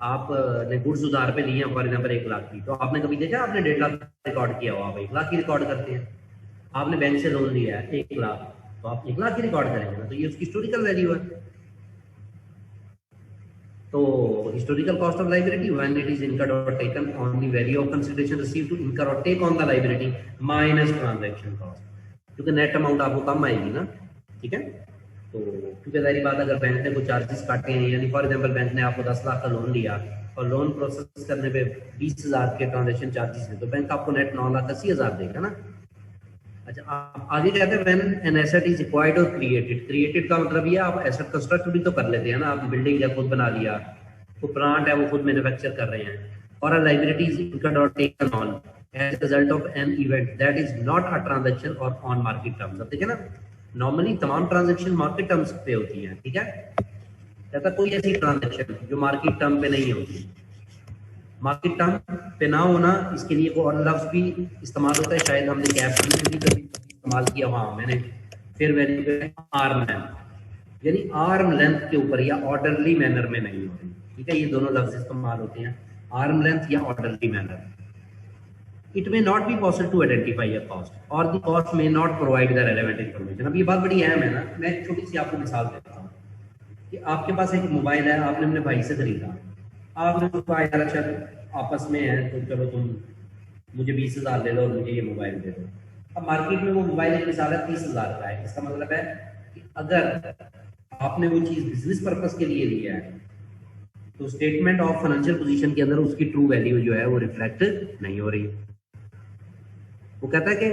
आपने गुड्स उधार पे लिए हैं फॉर एग्जांपल 1 लाख की, तो आपने कभी देखा आपने 1.5 लाख रिकॉर्ड किया हुआ, आप 1 लाख की रिकॉर्ड करते हैं। आपने बैंक से लोन लिया है 1 लाख, तो आप 1 लाख की रिकॉर्ड करेंगे ना, तो ये उसकी हिस्टोरिकल वैल्यू है। तो historical cost of liability when it is incurred और taken on the value of consideration received to incur और take on the liability minus transaction cost, क्योंकि नेट अमाउंट आपको कम आएगी ना, ठीक है। तो क्योंकि जाहिर बात अगर बैंक ने कोई चार्जेस काटे हैं, यानी फॉर एग्जांपल बैंक ने आपको 10 लाख का लोन लिया और लोन प्रोसेस करने पे 20,000 के ट्रांजैक्शन चार्जेस है, तो बैंक आपको नेट 9,80,000 देगा ना। अच्छा, आप आगे कहते हैं when an asset is acquired और क्रिएटेड। क्रिएटेड का मतलब ये आप एसेट कंस्ट्रक्ट भी तो कर लेते हैं ना, आप बिल्डिंग है खुद बना लिया, वो प्लांट है वो खुद मैन्युफैक्चर कर रहे हैं, और अ लाइबिलिटी इज इनकर्ड और taken on as result of an event that is not a transaction और ऑन मार्केट टर्म्स। अब देखिए ना, नॉर्मली तमाम ट्रांजैक्शन मार्केट टर्म्स पे होती हैं, ठीक है। कहता कोई ऐसी ट्रांजैक्शन जो मार्केट टर्म पे नहीं होती, मार्केट टर्म पे ना होना, इसके लिए को और लफ्ज भी इस्तेमाल होता है, शायद हमने कैप भी कभी इस्तेमाल किया, हाँ मैंने, फिर मैंने आर्म लेंथ, यानी आर्म लेंथ के ऊपर या ऑर्डरली मैनर में नहीं होती, ठीक है। ये दोनों लफ्ज इस्तेमाल होते हैं, आर्म लेंथ या orderly manner. It may not be possible to identify a cost और the cost may not provide the relevant information. अब ये बात बड़ी अहम है ना, मैं एक छोटी सी आपको मिसाल देता हूँ कि आपके पास एक मोबाइल है, आपने अपने भाई से खरीदा, आपने उसको कहा यार अच्छा आपस में है तो चलो तुम मुझे 20,000 ले लो और मुझे ये मोबाइल दे दो। अब मार्केट में वो मोबाइल एक मिसाल है 30,000 का है। इसका मतलब है कि अगर आपने वो चीज बिजनेस पर्पस के लिए लिया है तो स्टेटमेंट ऑफ फाइनेंशियल पोजीशन के अंदर उसकी ट्रू वैल्यू जो है वो रिफ्लेक्ट नहीं हो रही। वो कहता है कि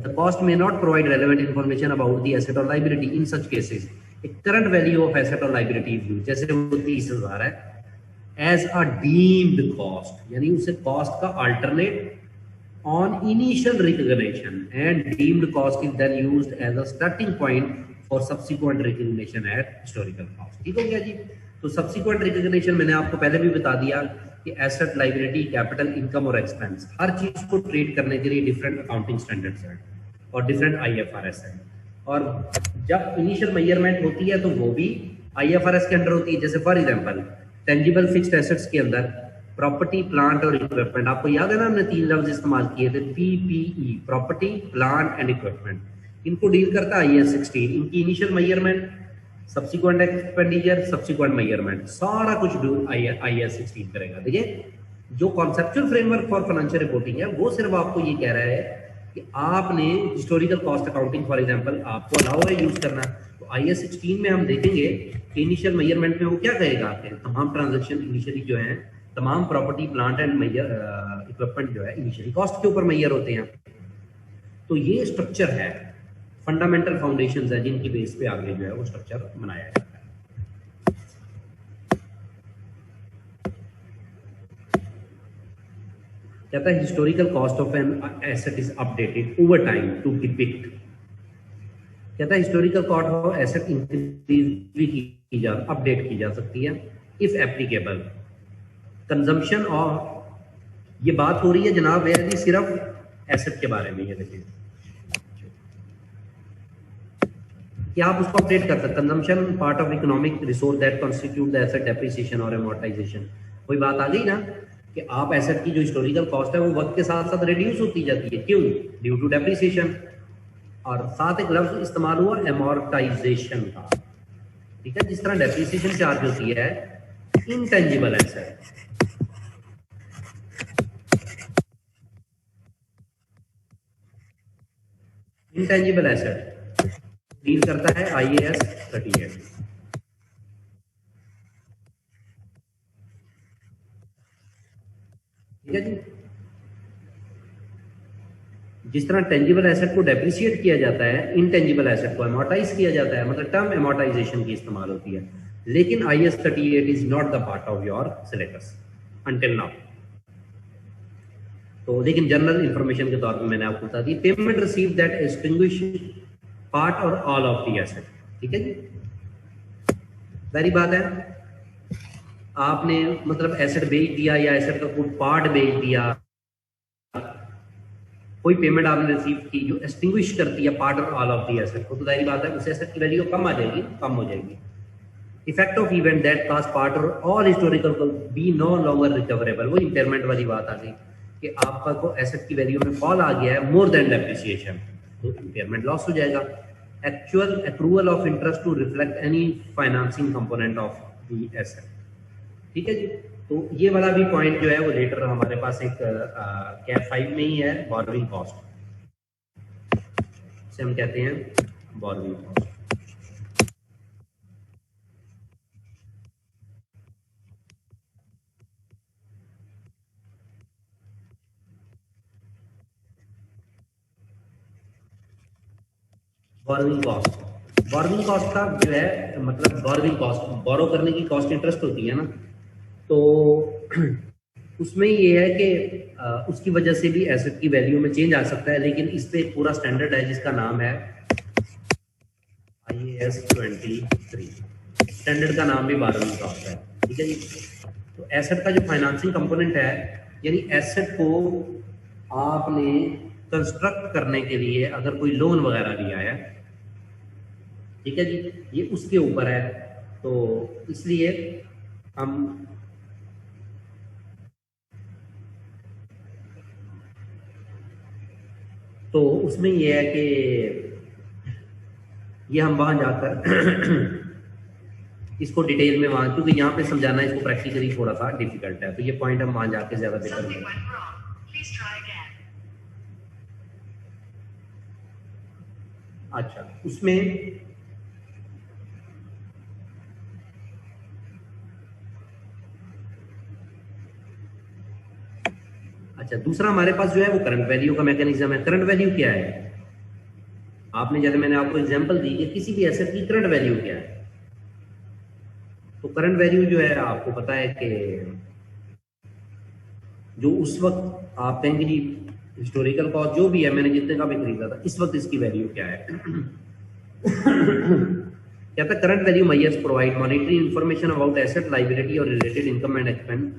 the cost may not provide relevant information about the asset और liability in such cases. Current value of asset और लाइबिलिटी इज यूज्ड, जैसे वो 30,000 है, एज अ डीम्ड कॉस्ट, यानी उसे कॉस्ट का alternate on initial recognition, and deemed cost is then used as a starting point for subsequent recognition at historical cost. ठीक हो गया जी। तो सब्सिक्वेंट रिकग्निशन मैंने आपको पहले भी बता दिया कि एसेट, लाइबिलिटी, कैपिटल, इनकम और एक्सपेंस, हर चीज को ट्रीट करने के लिए डिफरेंट अकाउंटिंग स्टैंडर्ड्स हैं और डिफरेंट IFRS हैं। और जब इनिशियल मेजरमेंट होती है तो वो भी IFRS के अंडर होती है। जैसे for example tangible fixed assets के अंदर प्रॉपर्टी, प्लांट और इक्विपमेंट, आपको याद है ना हमने 3 लफ्ज इस्तेमाल किए थे, PPE, property, plant and equipment. इनको डील करता है IAS 16। इनकी initial measurement, subsequent expenditure, subsequent measurement, सारा कुछ IAS 16 करेगा। देखिए जो conceptual framework for financial reporting है वो सिर्फ आपको ये कह रहा है कि आपने historical cost accounting for example आपको अलाउ है यूज करना। तो IAS 16 में हम देखेंगे कि इनिशियल मेजरमेंट में वो क्या कहेगा, आपके तमाम ट्रांजेक्शन इनिशियली जो है, तमाम प्रॉपर्टी, प्लांट एंड इक्विपमेंट जो है इनिशियली कॉस्ट के ऊपर मेजर होते हैं। तो ये स्ट्रक्चर है, फंडामेंटल फाउंडेशंस है जिनकी बेस पे आगे जो है वो स्ट्रक्चर बनाया जाता है। कहता है historical cost of an asset is updated over time to depict. कहता है historical cost of asset increase भी की जा, अपडेट की जा सकती है इफ एप्लीकेबल। कंजम्पशन और ये बात हो रही है जनाब वेयर सिर्फ एसेट के बारे में। ये देखिए कि आप उसको अपडेट कर सकते। Consumption part of economic resource that constitute the asset depreciation और अमोर्टाइजेशन। कोई बात आ गई ना कि आप एसेट की जो हिस्टोरिकल कॉस्ट है वो वक्त के साथ साथ रिड्यूस होती जाती है। क्यों? Due to depreciation. और साथ एक लफ्ज इस्तेमाल हुआ अमोर्टाइजेशन का, ठीक है। जिस तरह डेप्रिसिएशन चार्ज होती है intangible asset, intangible asset deal करता है IAS 38। ठीक है जी। जिस तरह टेंजिबल एसेट को डेप्रिशिएट किया जाता है, इनटेंजिबल एसेट को अमोर्टाइज किया जाता है, मतलब टर्म अमोर्टाइजेशन की इस्तेमाल होती है। लेकिन IAS 38 is not the part of your syllabus until now. तो लेकिन जनरल इंफॉर्मेशन के तौर पे मैंने आपको बता दी, payment receive that extinguish part और ऑल ऑफ दी एसेट। ठीक है जी, पहली बात है आपने मतलब एसेट बेच दिया या एसेट का कोई पार्ट बेच दिया, कोई पेमेंट आपने रिसीव की जो एक्सटिंग्विश करती है पार्ट और ऑल ऑफ दी एसेट को, तो जाहिर बात है उस एसेट की वैल्यू कम आ जाएगी, कम हो जाएगी। Effect of event that cause part और ऑल हिस्टोरिकल को बी नो लॉन्गर रिकवरेबल, वो इंपेयरमेंट वाली बात आ गई कि आपका को एसेट की वैल्यू में फॉल आ गया है मोर देन डेप्रिसिएशन, तो इंपेयरमेंट लॉस हो जाएगा। Actual accrual of interest to reflect any financing component of the asset. ठीक है जी, तो ये वाला भी पॉइंट जो है वो लेटर हमारे पास एक कैप 5 में ही है, बोरोइंग कॉस्ट से हम कहते हैं बोरोइंग कॉस्ट। बोरोइंग कॉस्ट का जो है मतलब बोरोइंग कॉस्ट, बोरो करने की कॉस्ट इंटरेस्ट होती है ना, तो उसमें ये है कि उसकी वजह से भी एसेट की वैल्यू में चेंज आ सकता है, लेकिन इस पे एक पूरा स्टैंडर्ड है जिसका नाम है IAS 23, स्टैंडर्ड का नाम भी बोरोइंग कॉस्ट है। ठीक है जी, तो एसेट का जो फाइनेंसिंग कंपोनेंट है, यानी एसेट को आपने कंस्ट्रक्ट करने के लिए अगर कोई लोन वगैरह लिया है, ठीक है जी, ये उसके ऊपर है, तो इसलिए हम तो उसमें ये है कि ये हम वहां जाकर इसको डिटेल में वहां, क्योंकि यहाँ पे समझाना इसको प्रैक्टिकली थोड़ा सा डिफिकल्ट है, तो ये पॉइंट हम वहां जाके ज्यादा बेटर करेंगे। अच्छा, उसमें अच्छा दूसरा हमारे पास जो है वो करंट वैल्यू का मैकेनिज्म है। करंट वैल्यू क्या है, आपने जैसे मैंने आपको एग्जांपल दी कि किसी भी एसेट की करंट वैल्यू क्या है, तो करंट वैल्यू जो है आपको पता है कि जो उस वक्त आप कहेंगे जी हिस्टोरिकल कॉस्ट जो भी है, मैंने जितने का भी खरीदा था, इस वक्त इसकी वैल्यू क्या है। कहता है current value measures provide monetary information about asset liability और related income and expense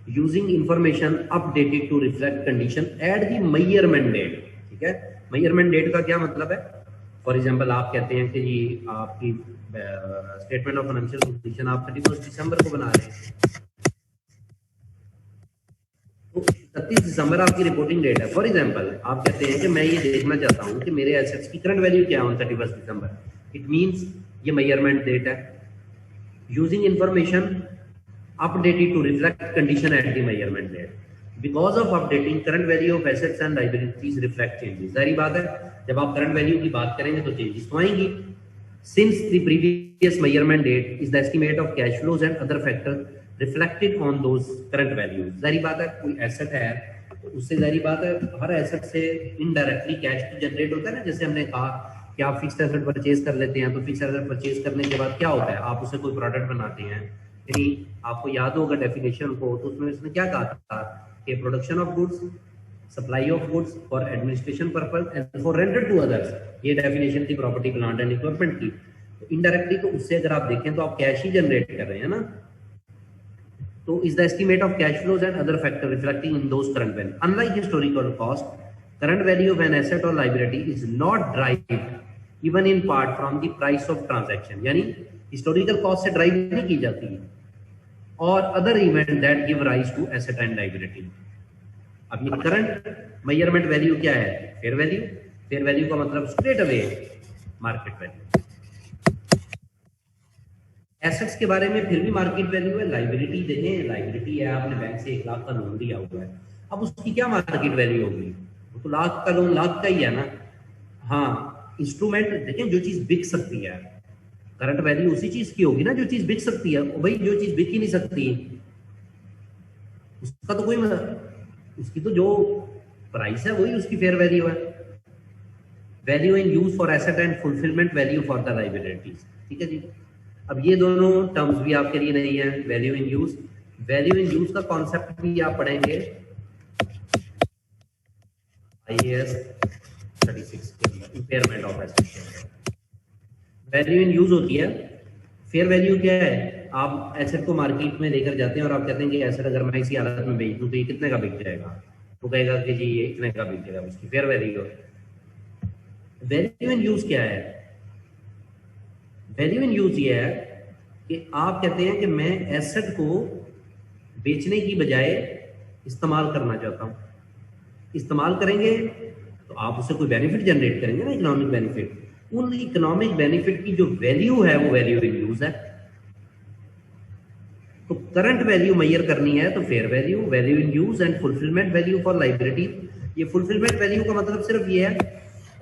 using information updated to reflect condition at the measurement date. ठीक है, मेजरमेंट डेट का क्या मतलब है, फॉर एग्जांपल आप कहते हैं कि जी आपकी स्टेटमेंट ऑफ फाइनेंशियल कंडीशन आप 31 दिसंबर को बना रहे हैं, तो 31 दिसंबर आपकी रिपोर्टिंग डेट है। फॉर एग्जांपल आप कहते हैं कि मैं ये देखना चाहता हूं कि मेरे एसेट्स की करंट वैल्यू क्या है ऑन 31 दिसंबर, इट मींस ये मेजरमेंट डेट है। Using information updated to reflect condition at the measurement date. Because of updating current value of assets and liabilities reflect changes. जारी बात है, जब आप करंट वैल्यू की बात करेंगे तो चेंजेस तो आएंगी। Since the previous measurement date is the estimate of cash flows and other factors reflected on those current values. जारी बात है, कोई एसेट है तो उससे जारी बात है हर एसेट से इनडायरेक्टली कैश तो जनरेट होता है ना। जैसे हमने कहा कि आप फिक्स्ड एसेट परचेज कर लेते हैं, तो फिक्स्ड एसेट परचेज करने के बाद क्या होता है, आप उससे कोई प्रोडक्ट बनाते हैं, यानी आपको याद होगा डेफिनेशन को, तो उसमें उसने क्या कहा था कि production of goods, supply of goods for administration purpose and for rented to others, ये डेफिनेशन थी प्रॉपर्टी प्लांट एंड इक्विपमेंट की। तो इनडायरेक्टली तो उससे अगर आप देखें तो आप कैश ही जनरेट कर रहे हैं ना। तो is the estimate of cash flows and other factor reflecting in those current value. Unlike historical cost, current value of an asset और liability is not derived even in part from the price of transaction, यानी historical cost से derive नहीं की जाती है, और other event that give rise to asset and liability. अब ये करंट मेजरमेंट वैल्यू क्या है, फेयर वैल्यू। फेयर वैल्यू का मतलब straight away market value. Assets के बारे में फिर भी मार्केट वैल्यू है, लायबिलिटी देखें, लायबिलिटी है आपने बैंक से 1 लाख का लोन लिया हुआ है, अब उसकी क्या मार्केट वैल्यू होगी, तो लाख का लोन लाख का ही है ना। हाँ, इंस्ट्रूमेंट देखें, जो चीज बिक सकती है, करंट वैल्यू उसी चीज की होगी ना जो चीज बिक सकती है। भाई जो चीज बिक ही नहीं सकती उसका तो कोई उसकी तो जो प्राइस है वही उसकी फेयर वैल्यू है। Value in use for asset and fulfilment value for the liabilities. ठीक है जी, अब ये दोनों टर्म्स भी आपके लिए नहीं है, value in use. Value in use का कॉन्सेप्ट भी आप पढ़ेंगे IAS 36 के अंदर, इम्पेयरमेंट ऑफ एसेट के अंदर। वैल्यू इन यूज होती है। फेयर वैल्यू क्या है? आप एसेट को मार्केट में लेकर जाते हैं और आप कहते हैं कि एसेट अगर मैं इसी हालत में बेच दूं तो ये कितने का बिक जाएगा, तो कहेगा कि जी ये इतने का बिक जाएगा, उसकी फेयर वैल्यू है। वैल्यू इन यूज क्या है? वैल्यू इन यूज ये है कि आप कहते हैं कि मैं एसेट को बेचने की बजाय इस्तेमाल करना चाहता हूं। इस्तेमाल करेंगे तो आप उससे कोई बेनिफिट जनरेट करेंगे ना, इकोनॉमिक बेनिफिट। उन इकोनॉमिक बेनिफिट की जो वैल्यू है वो वैल्यू इन यूज है। तो करंट वैल्यू मेजर करनी है तो fair value, value in use and fulfilment value for liability. ये फुलफिलमेंट वैल्यू का मतलब सिर्फ ये है,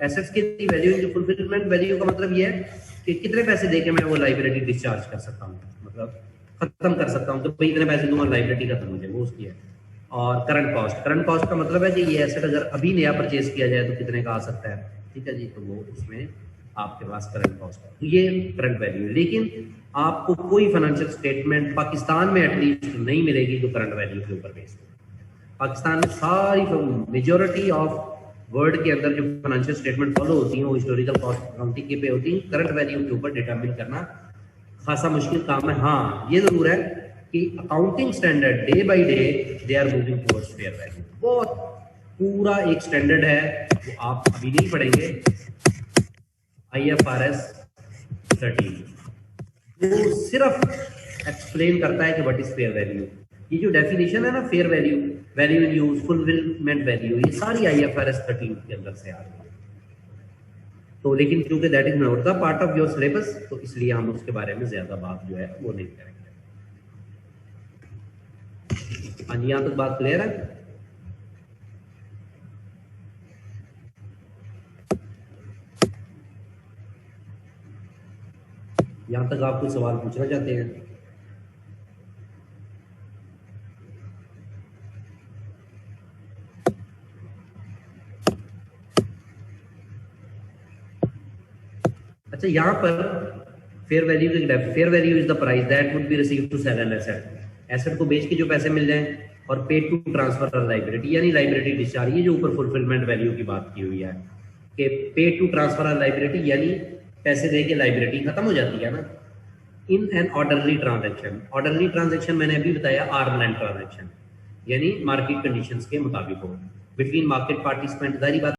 एसेट्स की वैल्यू इन फुलफिलमेंट वैल्यू का मतलब ये है कि कितने पैसे देके मैं वो लायबिलिटी डिस्चार्ज कर सकता हूँ, मतलब खत्म कर सकता हूँ, तो भाई इतने पैसे दूंगा लायबिलिटी खत्म हो जाए, वो उसकी है। और करंट कॉस्ट, करंट कॉस्ट का मतलब है कि ये एसेट अगर अभी नया परचेज किया जाए तो कितने का आ सकता है, ठीक है जी, तो वो उसमें आपके पास करंट कॉस्ट है, ये करंट वैल्यू है। लेकिन आपको कोई फाइनेंशियल स्टेटमेंट पाकिस्तान में एटलीस्ट नहीं मिलेगी जो करंट वैल्यू के ऊपर बेस्ड है। पाकिस्तान में सारी मेजोरिटी ऑफ वर्ल्ड के अंदर जो फाइनेंशियल स्टेटमेंट फॉलो होती हैं वो हिस्टोरिकल कॉस्ट अकाउंटिंग के पे होती हैं। करंट वैल्यू के ऊपर डिटरमिन करना खासा मुश्किल काम है। हाँ, ये जरूर है कि accounting standard day by day they are moving towards fair value. बहुत पूरा एक स्टैंडर्ड है, वो आप अभी नहीं पढ़ेंगे, IFRS 13, वो सिर्फ एक्सप्लेन करता है कि व्हाट इज फेयर वैल्यू। ये जो डेफिनेशन है ना, fair value, value in use, fulfilment value, ये सारी IFRS 13 के अंदर से आ रही है। तो लेकिन क्योंकि that is not the part of your syllabus, तो इसलिए हम उसके बारे में ज्यादा बात जो है वो नहीं करेंगे। हाँ जी, यहाँ तक बात क्लियर है? यहाँ तक आप कोई सवाल पूछना चाहते हैं? अच्छा, यहाँ पर फेयर वैल्यू की, fair value is the price that would be received to sell an asset. Asset को बेच के जो पैसे मिल जाएं, और पे टू ट्रांसफर लाइबिलिटी, यानी लाइबिलिटी डिस्चार्ज, ये जो ऊपर फुलफिलमेंट वैल्यू की बात की हुई है कि पे टू ट्रांसफर लाइबिलिटी, यानी पैसे दे के लाइबिलिटी खत्म हो जाती है ना, in an orderly transaction. Orderly transaction मैंने अभी बताया आर्म लेंथ ट्रांजेक्शन, यानी मार्केट कंडीशंस के मुताबिक हो, बिटवीन मार्केट पार्टिसिपेंट। सारी बात